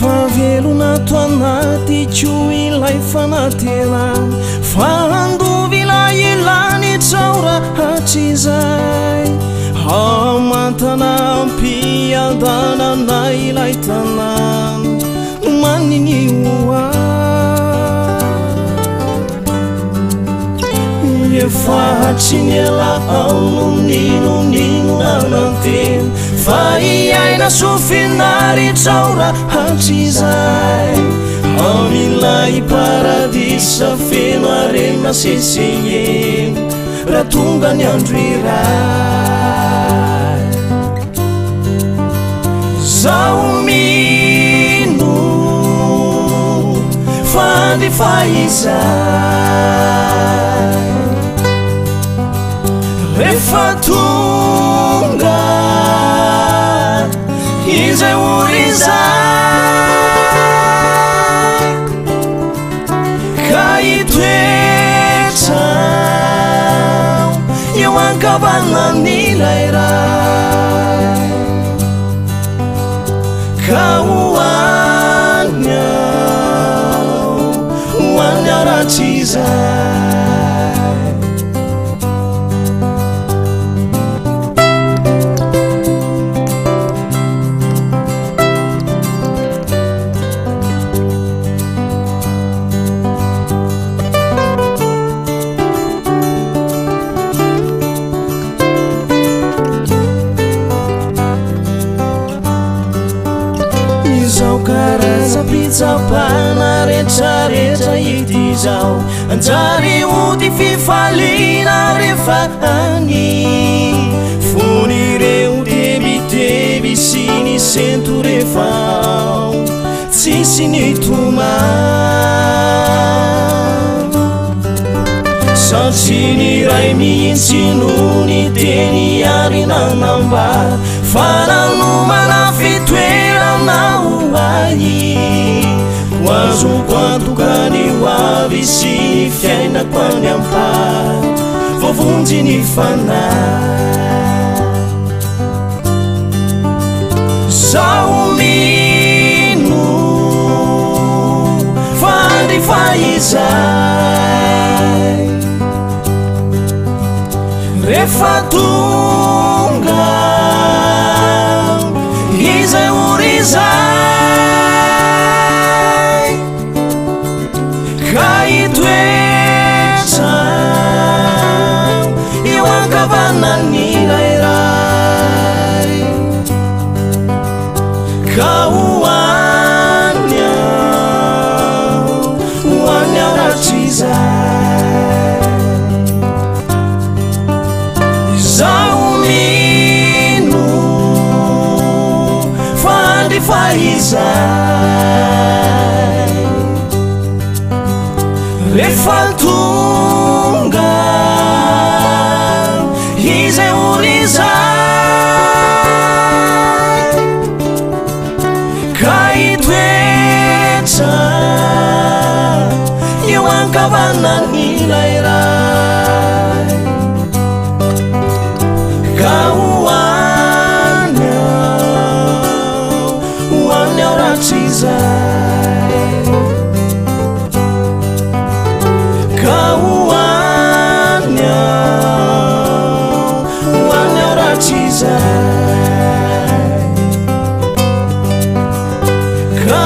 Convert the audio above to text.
Favelonato anaty tso ilay fanatelan fahandovila ilany tsaora hatsizay hamantana ampiadanana ilay tanan maninioa efa hatsinyala aononinonino nananteny fa iaina sofinary tsaora hatsizay amilay paradisa feno arena seseye raha tonga ny andro iray zao mino fandefa izay rehefa tonga izay orizay ka itoetra eo ankavanan'ilay ray ka hoany aratsizay pitsapana rehetrarehetra ity zao anjary ody fifalina rehefa any fonireo debiteby sy ny sento rehefa ao tsisy ny toma satria ny ray mihitsy no ny teny arinanamba fa nanomana fitoerana hoay azoko antokany hoavy sy ny fiainako any ampary voavonjy ny fanahy zao mino fandefa izay rehefa tonga izay orizay vanan'ilay ray ka hoany aratsizay zao mino fandefa izay rehefa tonga izay orizay ka itoetra eo ankavanan'ilay ray ka hoany aratsizay ka hoany aratsizay ka